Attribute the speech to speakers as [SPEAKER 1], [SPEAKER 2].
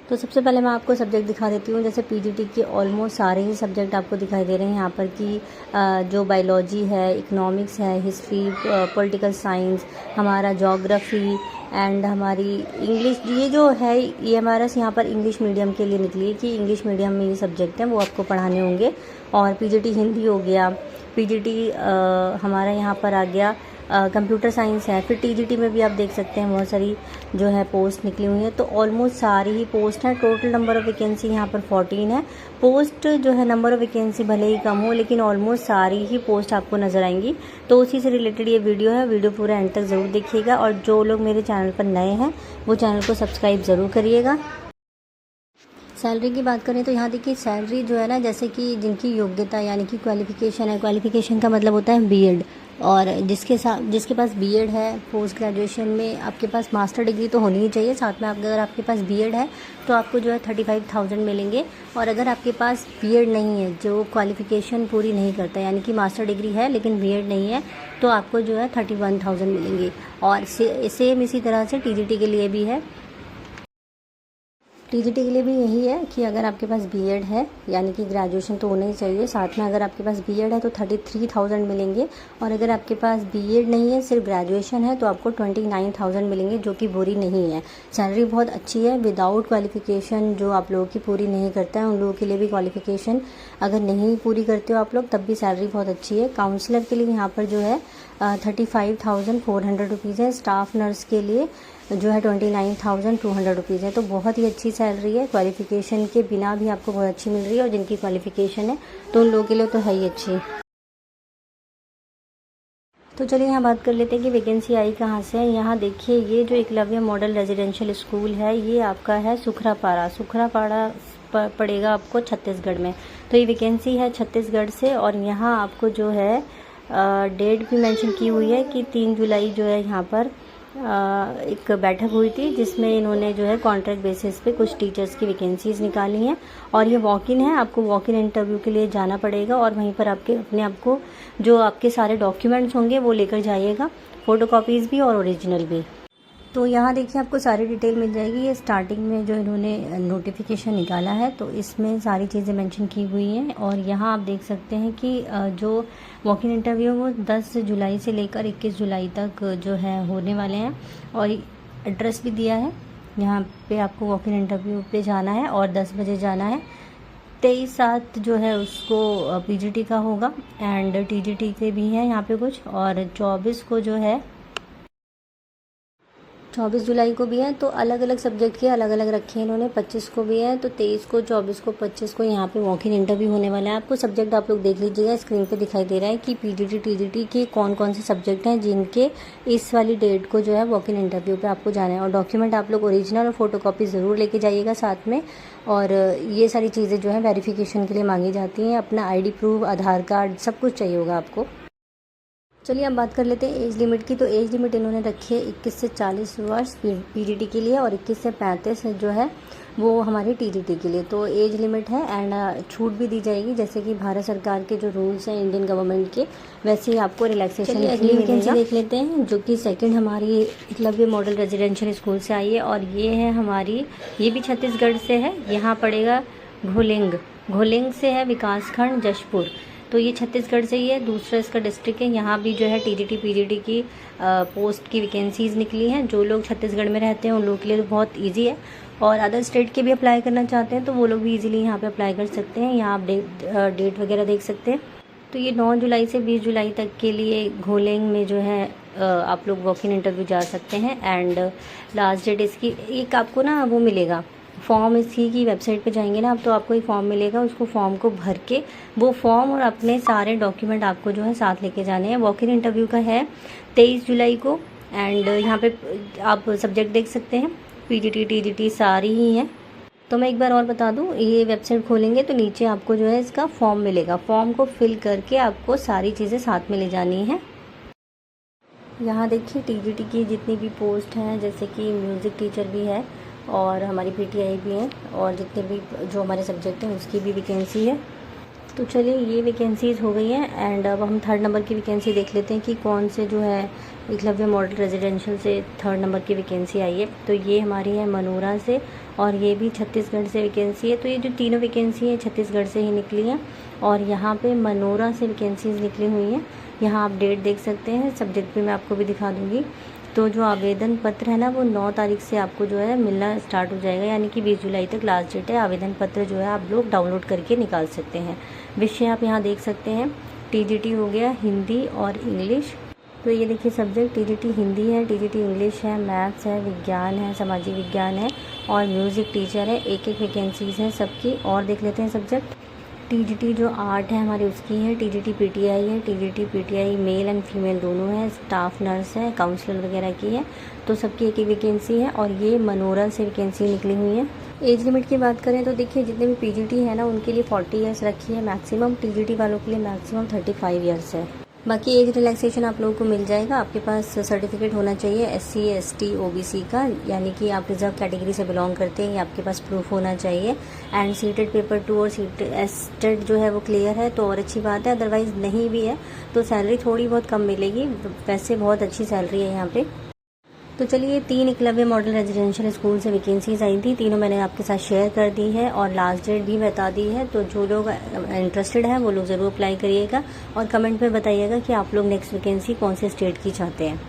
[SPEAKER 1] तो सबसे पहले मैं आपको सब्जेक्ट दिखा देती हूँ। जैसे पीजीटी के ऑलमोस्ट सारे ही सब्जेक्ट आपको दिखाई दे रहे हैं यहाँ पर कि जो बायोलॉजी है, इकोनॉमिक्स है, हिस्ट्री, पॉलिटिकल साइंस, हमारा ज्योग्राफी एंड हमारी इंग्लिश, ये जो है ये हमारा यहाँ पर इंग्लिश मीडियम के लिए निकली है कि इंग्लिश मीडियम में ये सब्जेक्ट हैं वो आपको पढ़ाने होंगे। और पीजीटी हिंदी हो गया, पीजीटी हमारा यहाँ पर आ गया कंप्यूटर साइंस है। फिर टीजीटी में भी आप देख सकते हैं बहुत सारी जो है पोस्ट निकली हुई है। तो ऑलमोस्ट सारी ही पोस्ट हैं। टोटल नंबर ऑफ़ वैकेंसी यहाँ पर 14 है। पोस्ट जो है नंबर ऑफ़ वैकेंसी भले ही कम हो लेकिन ऑलमोस्ट सारी ही पोस्ट आपको नज़र आएंगी। तो उसी से रिलेटेड ये वीडियो है। वीडियो पूरा एंड तक ज़रूर देखिएगा और जो लोग मेरे चैनल पर नए हैं वो चैनल को सब्सक्राइब ज़रूर करिएगा। सैलरी की बात करें तो यहाँ देखिए सैलरी जो है ना, जैसे कि जिनकी योग्यता यानी कि क्वालिफ़िकेशन है, क्वालिफ़िकेशन का मतलब होता है बीएड, और जिसके पास बीएड है, पोस्ट ग्रेजुएशन में आपके पास मास्टर डिग्री तो होनी ही चाहिए, साथ में अगर आपके पास बीएड है तो आपको जो है 35,000 मिलेंगे। और अगर आपके पास बीएड नहीं है, जो क्वालिफ़िकेशन पूरी नहीं करता यानी कि मास्टर डिग्री है लेकिन बीएड नहीं है, तो आपको जो है 31,000 मिलेंगे। और सेम इसी तरह से टीजीटी के लिए भी है। टीजीटी के लिए भी यही है कि अगर आपके पास बीएड है यानी कि ग्रेजुएशन तो होना ही चाहिए, साथ में अगर आपके पास बीएड है तो 33,000 मिलेंगे। और अगर आपके पास बीएड नहीं है, सिर्फ ग्रेजुएशन है, तो आपको 29,000 मिलेंगे, जो कि बुरी नहीं है। सैलरी बहुत अच्छी है। विदाउट क्वालिफ़िकेशन जो आप लोगों की पूरी नहीं करता है उन लोगों के लिए भी क्वालिफ़िकेशन अगर नहीं पूरी करते हो आप लोग तब भी सैलरी बहुत अच्छी है। काउंसलर के लिए यहाँ पर जो है 35,400 रुपीज़ है। स्टाफ नर्स के लिए जो है 29,200 रुपीज़ है। तो बहुत ही अच्छी सैलरी है। क्वालिफ़िकेशन के बिना भी आपको बहुत अच्छी मिल रही है और जिनकी क्वालिफ़िकेशन है तो उन लोगों के लिए तो है ही अच्छी। तो चलिए यहाँ बात कर लेते हैं कि वैकेंसी आई कहाँ से है। यहाँ देखिए ये जो एकलव्य मॉडल रेजिडेंशियल स्कूल है ये आपका है सुखरापाड़ा पड़ेगा आपको छत्तीसगढ़ में। तो ये वैकेंसी है छत्तीसगढ़ से। और यहाँ आपको जो है डेट भी मेंशन की हुई है कि 3 जुलाई जो है यहाँ पर एक बैठक हुई थी जिसमें इन्होंने जो है कॉन्ट्रैक्ट बेसिस पे कुछ टीचर्स की वैकेंसीज निकाली हैं। और ये वॉक इन है, आपको वॉक इन इंटरव्यू के लिए जाना पड़ेगा और वहीं पर अपने आप को जो आपके सारे डॉक्यूमेंट्स होंगे वो लेकर जाइएगा, फ़ोटोकॉपीज़ भी और ओरिजिनल भी। तो यहाँ देखिए आपको सारी डिटेल मिल जाएगी। ये स्टार्टिंग में जो इन्होंने नोटिफिकेशन निकाला है तो इसमें सारी चीज़ें मेंशन की हुई हैं। और यहाँ आप देख सकते हैं कि जो वॉक इन इंटरव्यू वो 10 जुलाई से लेकर 21 जुलाई तक जो है होने वाले हैं। और एड्रेस भी दिया है, यहाँ पे आपको वॉक इन इंटरव्यू पे जाना है और 10 बजे जाना है। 23/7 जो है उसको पीजीटी का होगा एंड टीजीटी के भी हैं यहाँ पे कुछ। और 24 को जो है 24 जुलाई को भी है। तो अलग अलग सब्जेक्ट के अलग अलग रखे हैं इन्होंने। 25 को भी है, तो 23 को, 24 को, 25 को यहाँ पे वॉक इन इंटरव्यू होने वाला है। आपको सब्जेक्ट आप लोग देख लीजिएगा, स्क्रीन पे दिखाई दे रहा है कि पीजीटी टीजीटी के कौन कौन से सब्जेक्ट हैं जिनके इस वाली डेट को जो है वॉक इन इंटरव्यू पे आपको जाना है। और डॉक्यूमेंट आप लोग ओरिजिनल और फोटोकॉपी ज़रूर लेके जाइएगा साथ में। और ये सारी चीज़ें जो है वेरिफिकेशन के लिए मांगी जाती हैं। अपना ID प्रूफ, आधार कार्ड, सब कुछ चाहिए होगा आपको। चलिए अब बात कर लेते हैं एज लिमिट की। तो एज लिमिट इन्होंने रखी है 21 से 40 वर्ष पीजीटी के लिए और 21 से 35 जो है वो हमारी टीजीटी के लिए। तो एज लिमिट है एंड छूट भी दी जाएगी, जैसे कि भारत सरकार के जो रूल्स हैं इंडियन गवर्नमेंट के, वैसे ही आपको रिलैक्सेशन अगली वैकेंसी देख लेते हैं, जो कि सेकंड हमारी एकलव्य मॉडल रेजिडेंशियल स्कूल से आई है। और ये है हमारी, ये भी छत्तीसगढ़ से है। यहाँ पड़ेगा घोलिंग से है, विकासखंड जशपुर। तो ये छत्तीसगढ़ से ही है। दूसरा इसका डिस्ट्रिक्ट है। यहाँ भी जो है टीजीटी पीजीटी की पोस्ट की वैकेंसीज निकली हैं। जो लोग छत्तीसगढ़ में रहते हैं उन लोगों के लिए तो बहुत इजी है। और अदर स्टेट के भी अप्लाई करना चाहते हैं तो वो लोग भी इजीली यहाँ पे अप्लाई कर सकते हैं। यहाँ आप डेट वगैरह देख सकते हैं। तो ये 9 जुलाई से 20 जुलाई तक के लिए घोलेंग में जो है आप लोग वॉक इन इंटरव्यू जा सकते हैं। एंड लास्ट डेट इसकी एक आपको ना वो मिलेगा फॉर्म, इसी की वेबसाइट पे जाएंगे ना आप तो आपको एक फॉर्म मिलेगा। उसको फॉर्म को भर के वो फॉर्म और अपने सारे डॉक्यूमेंट आपको जो है साथ लेके जाने हैं। वॉक इन इंटरव्यू का है 23 जुलाई को। एंड यहाँ पे आप सब्जेक्ट देख सकते हैं, पीजीटी टीजीटी सारी ही हैं। तो मैं एक बार और बता दूँ, ये वेबसाइट खोलेंगे तो नीचे आपको जो है इसका फॉर्म मिलेगा। फॉर्म को फिल करके आपको सारी चीज़ें साथ में ले जानी है। यहाँ देखिए टीजीटी की जितनी भी पोस्ट हैं, जैसे कि म्यूज़िक टीचर भी है और हमारी पीटीआई भी है और जितने भी जो हमारे सब्जेक्ट हैं उसकी भी वैकेंसी है। तो चलिए ये वैकेंसीज़ हो गई हैं। एंड अब हम 3rd नंबर की वैकेंसी देख लेते हैं कि कौन से जो है एकलव्य मॉडल रेजिडेंशियल से 3rd नंबर की वैकेंसी आई है। तो ये हमारी है मनोरा से और ये भी छत्तीसगढ़ से वैकेंसी है। तो ये जो तीनों वैकेंसी है छत्तीसगढ़ से ही निकली हैं और यहाँ पे मनोरा से वैकेंसीज निकली हुई हैं। यहाँ आप डेट देख सकते हैं, सब्जेक्ट भी मैं आपको भी दिखा दूँगी। तो जो आवेदन पत्र है ना वो 9 तारीख से आपको जो है मिलना स्टार्ट हो जाएगा, यानी कि 20 जुलाई तक लास्ट डेट है। आवेदन पत्र जो है आप लोग डाउनलोड करके निकाल सकते हैं। विषय आप यहाँ देख सकते हैं, टीजीटी हो गया हिंदी और इंग्लिश। तो ये देखिए सब्जेक्ट टीजीटी हिंदी है, टीजीटी इंग्लिश है, मैथ्स है, विज्ञान है, सामाजिक विज्ञान है और म्यूज़िक टीचर है। एक वैकेंसीज़ हैं सबकी। और देख लेते हैं सब्जेक्ट। टीजीटी जो आर्ट है हमारी उसकी है, टीजीटी पीटीआई है, TGT PTI male and female दोनों है, स्टाफ नर्स है, काउंसलर वगैरह की है। तो सबकी एक वैकेंसी है और ये मनोरा से वैकेंसी निकली हुई है। एज लिमिट की बात करें तो देखिए जितने भी पीजीटी है ना उनके लिए 40 ईयर्स रखी है मैक्सिमम, टीजीटी वालों के लिए मैक्सिमम 35 ईयर्स है। बाकी एज रिलैक्सेशन आप लोगों को मिल जाएगा। आपके पास सर्टिफिकेट होना चाहिए SC ST OBC का, यानी कि आप रिजर्व कैटेगरी से बिलोंग करते हैं, ये आपके पास प्रूफ होना चाहिए। एंड सीटेड पेपर 2 और एस्टेड जो है वो क्लियर है तो और अच्छी बात है, अदरवाइज़ नहीं भी है तो सैलरी थोड़ी बहुत कम मिलेगी, वैसे बहुत अच्छी सैलरी है यहाँ पे। तो चलिए 3 एकलव्य मॉडल रेजिडेंशियल स्कूल से वैकेंसीज आई थी, तीनों मैंने आपके साथ शेयर कर दी है और लास्ट डेट भी बता दी है। तो जो लोग इंटरेस्टेड हैं वो लोग ज़रूर अप्लाई करिएगा और कमेंट में बताइएगा कि आप लोग नेक्स्ट वैकेंसी कौन से स्टेट की चाहते हैं।